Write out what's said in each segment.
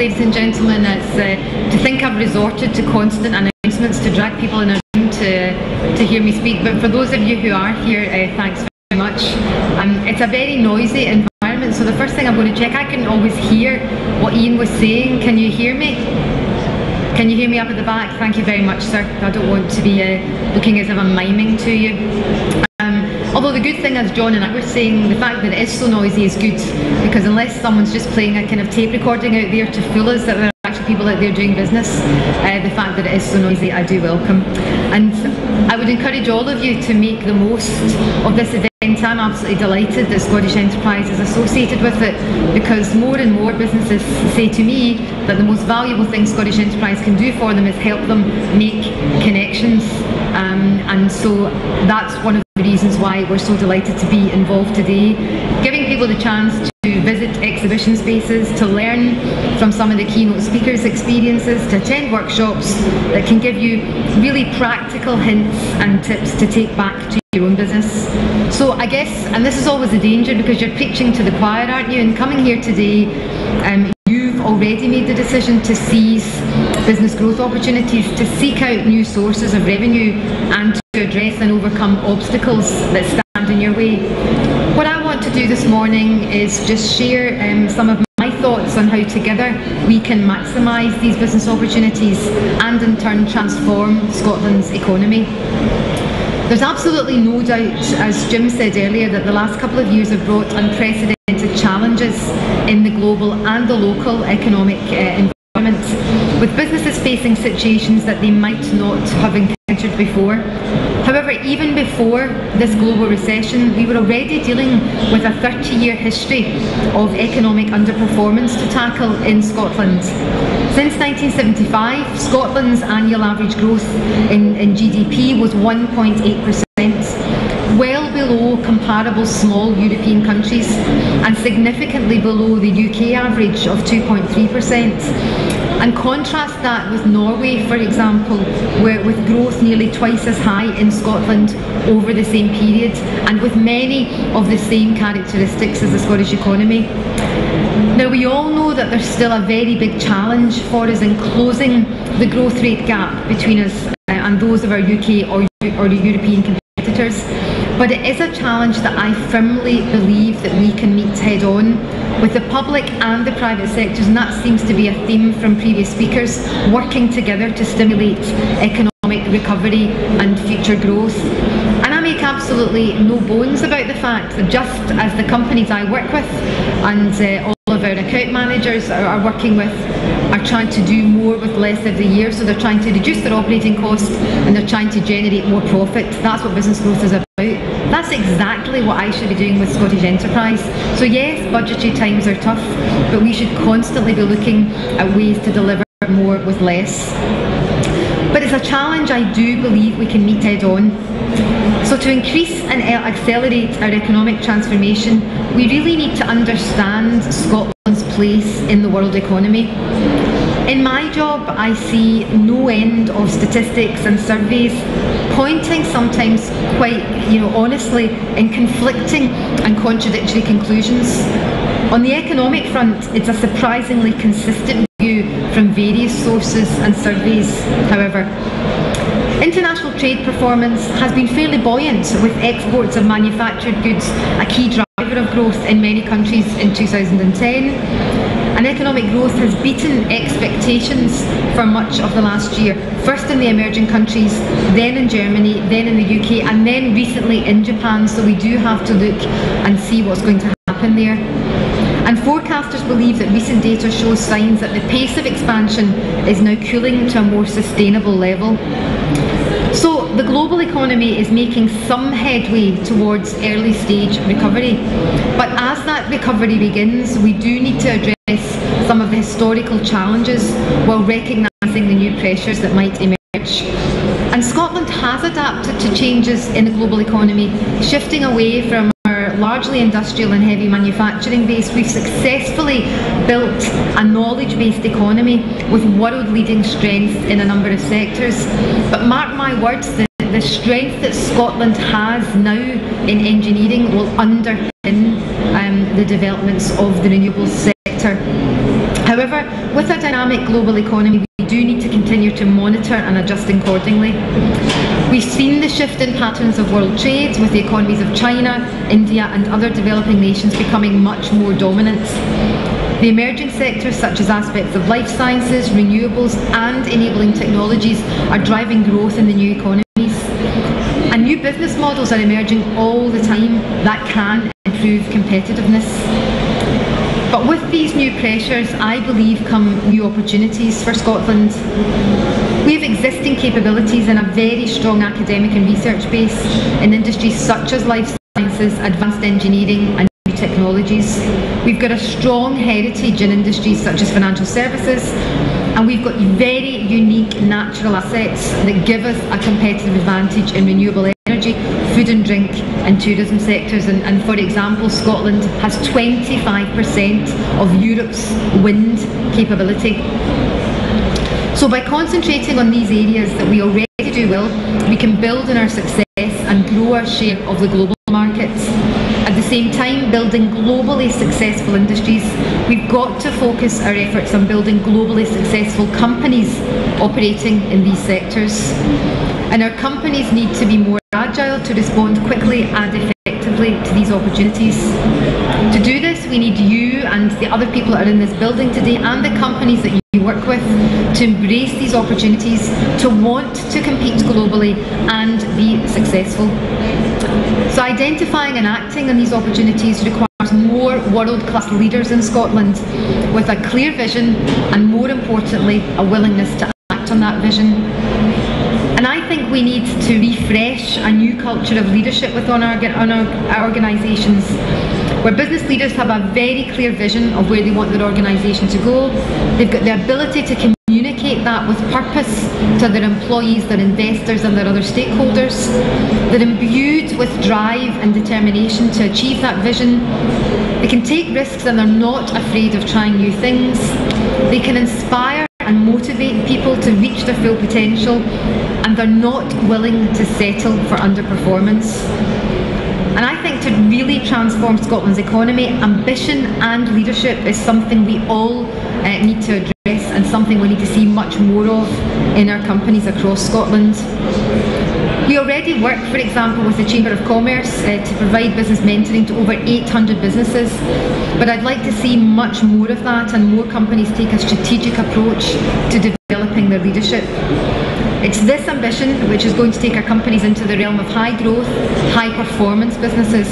ladies and gentlemen. It's to think I've resorted to constant announcements to drag people in a room to hear me speak. But for those of you who are here, thanks very much. It's a very noisy environment, so the first thing I'm going to check, I can always hear what Ian was saying. Can you hear me? Can you hear me up at the back? Thank you very much, sir. I don't want to be looking as if I'm miming to you. Although the good thing, as John and I were saying, the fact that it is so noisy is good, because unless someone's just playing a kind of tape recording out there to fool us that there are actually people out there doing business, the fact that it is so noisy I do welcome. And I would encourage all of you to make the most of this event. I'm absolutely delighted that Scottish Enterprise is associated with it, because more and more businesses say to me that the most valuable thing Scottish Enterprise can do for them is help them make connections, and so that's one of the reasons why we're so delighted to be involved today, giving people the chance to visit exhibition spaces, to learn from some of the keynote speakers' experiences, to attend workshops that can give you really practical hints and tips to take back to your own business. So I guess, and this is always a danger because you're preaching to the choir, aren't you? And coming here today, you've already made the decision to seize business growth opportunities, to seek out new sources of revenue, and to address and overcome obstacles that stand in your way. What I want to do this morning is just share some of my thoughts on how together we can maximise these business opportunities and in turn transform Scotland's economy. There's absolutely no doubt, as Jim said earlier, that the last couple of years have brought unprecedented challenges in the global and the local economic environment, with businesses facing situations that they might not have encountered before. However, even before this global recession, we were already dealing with a 30-year history of economic underperformance to tackle in Scotland. Since 1975, Scotland's annual average growth in GDP was 1.8%, well below comparable small European countries and significantly below the UK average of 2.3%. And contrast that with Norway, for example, where with growth nearly twice as high in Scotland over the same period, and with many of the same characteristics as the Scottish economy. Now, we all know that there's still a very big challenge for us in closing the growth rate gap between us and those of our UK or European competitors. But it is a challenge that I firmly believe that we can meet head on with the public and the private sectors, and that seems to be a theme from previous speakers, working together to stimulate economic recovery and future growth. And I make absolutely no bones about the fact that just as the companies I work with and all of our account managers are working with are trying to do more with less every year, so they're trying to reduce their operating costs and they're trying to generate more profit. That's what business growth is about. That's exactly what I should be doing with Scottish Enterprise. So yes, budgetary times are tough, but we should constantly be looking at ways to deliver more with less. But it's a challenge I do believe we can meet head on. So to increase and accelerate our economic transformation, we really need to understand Scotland's place in the world economy. In my job, I see no end of statistics and surveys pointing sometimes quite, honestly, in conflicting and contradictory conclusions. On the economic front, it's a surprisingly consistent view from various sources and surveys, however. International trade performance has been fairly buoyant, with exports of manufactured goods a key driver of growth in many countries in 2010. And economic growth has beaten expectations for much of the last year, first in the emerging countries, then in Germany, then in the UK, and then recently in Japan, so we do have to look and see what's going to happen there. And forecasters believe that recent data shows signs that the pace of expansion is now cooling to a more sustainable level. So the global economy is making some headway towards early stage recovery, but as that recovery begins, we do need to address some of the historical challenges while recognising the new pressures that might emerge. And Scotland has adapted to changes in the global economy, shifting away from our largely industrial and heavy manufacturing base. We've successfully built a knowledge-based economy with world-leading strength in a number of sectors. But mark my words, the strength that Scotland has now in engineering will underpin the developments of the renewables sector sector. However, with a dynamic global economy, we do need to continue to monitor and adjust accordingly. We've seen the shift in patterns of world trade, with the economies of China, India and other developing nations becoming much more dominant. The emerging sectors such as aspects of life sciences, renewables and enabling technologies are driving growth in the new economies. And new business models are emerging all the time that can improve competitiveness. But with these new pressures, I believe come new opportunities for Scotland. We have existing capabilities and a very strong academic and research base in industries such as life sciences, advanced engineering and new technologies. We've got a strong heritage in industries such as financial services, and we've got very unique natural assets that give us a competitive advantage in renewable energy, food and drink and tourism sectors. And for example, Scotland has 25% of Europe's wind capability. So by concentrating on these areas that we already do well, we can build on our success and grow our share of the global markets. At the same time, building globally successful industries, we've got to focus our efforts on building globally successful companies operating in these sectors. And our companies need to be more agile to respond quickly and effectively to these opportunities. To do this, we need you and the other people that are in this building today and the companies that you work with to embrace these opportunities, to want to compete globally and be successful. So identifying and acting on these opportunities requires more world-class leaders in Scotland with a clear vision and, more importantly, a willingness to act on that vision. And I think we need to refresh a new culture of leadership within our organisations, where business leaders have a very clear vision of where they want their organisation to go. They've got the ability to communicate that with purpose to their employees, their investors and their other stakeholders. They're imbued with drive and determination to achieve that vision. They can take risks and they're not afraid of trying new things. They can inspire and motivate people to reach their full potential, and they're not willing to settle for underperformance. And I think to really transform Scotland's economy, ambition and leadership is something we all need to address and something we need to see much more of in our companies across Scotland. We already work, for example, with the Chamber of Commerce to provide business mentoring to over 800 businesses, but I'd like to see much more of that and more companies take a strategic approach to developing their leadership. It's this ambition which is going to take our companies into the realm of high growth, high performance businesses,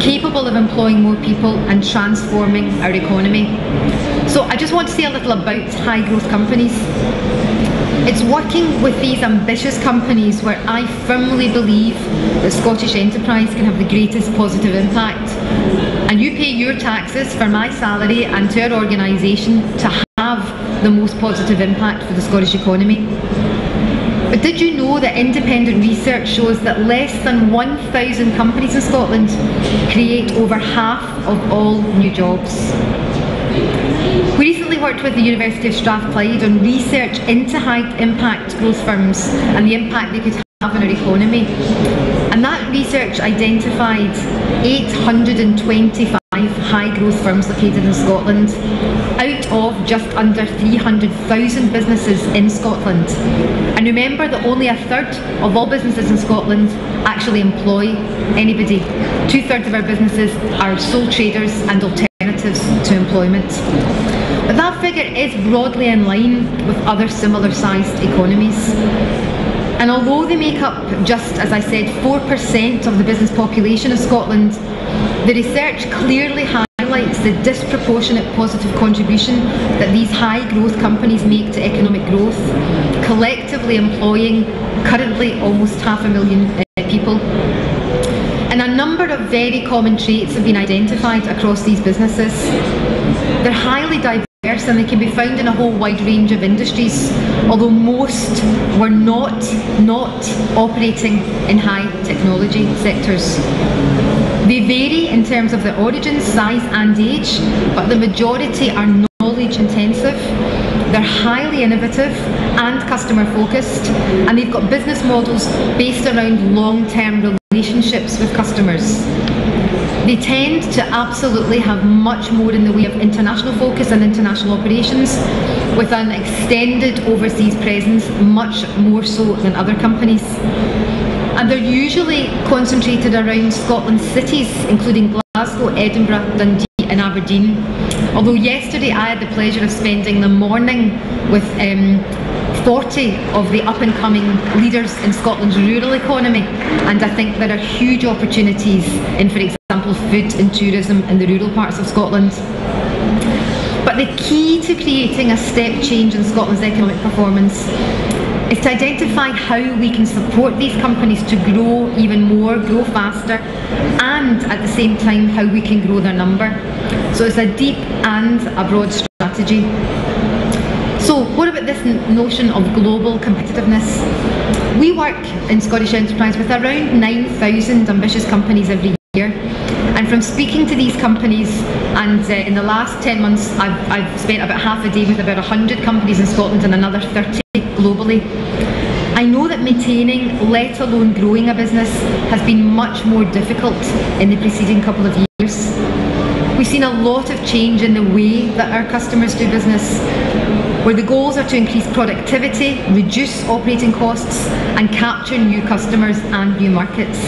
capable of employing more people and transforming our economy. So I just want to say a little about high growth companies. It's working with these ambitious companies where I firmly believe that Scottish enterprise can have the greatest positive impact. And you pay your taxes for my salary and to our organisation to have the most positive impact for the Scottish economy. But did you know that independent research shows that less than 1,000 companies in Scotland create over half of all new jobs? We recently worked with the University of Strathclyde on research into high impact growth firms and the impact they could have on our economy. And that research identified 825 high growth firms located in Scotland, out of just under 300,000 businesses in Scotland. And remember that only a third of all businesses in Scotland actually employ anybody. 2/3 of our businesses are sole traders and alternatives to employment. But that figure is broadly in line with other similar sized economies. And although they make up just, as I said, 4% of the business population of Scotland, the research clearly highlights the disproportionate positive contribution that these high growth companies make to economic growth, collectively employing currently almost 500,000 people. And a number of very common traits have been identified across these businesses. They're highly diverse and they can be found in a whole wide range of industries, although most were not operating in high technology sectors. They vary in terms of their origins, size and age, but the majority are knowledge intensive. They're highly innovative and customer focused, and they've got business models based around long-term relationships with customers. They tend to absolutely have much more in the way of international focus and international operations, with an extended overseas presence, much more so than other companies. And they're usually concentrated around Scotland's cities, including Glasgow, Edinburgh, Dundee and Aberdeen. Although yesterday I had the pleasure of spending the morning with 40 of the up-and-coming leaders in Scotland's rural economy, and I think there are huge opportunities in, for example, food and tourism in the rural parts of Scotland. But the key to creating a step change in Scotland's economic performance is to identify how we can support these companies to grow even more, grow faster, and at the same time how we can grow their number. So it's a deep and a broad strategy. So what about this notion of global competitiveness? We work in Scottish Enterprise with around 9,000 ambitious companies every year. And from speaking to these companies, and in the last 10 months I've spent about half a day with about 100 companies in Scotland and another 30 globally. I know that maintaining, let alone growing a business, has been much more difficult in the preceding couple of years. We've seen a lot of change in the way that our customers do business, where the goals are to increase productivity, reduce operating costs and capture new customers and new markets.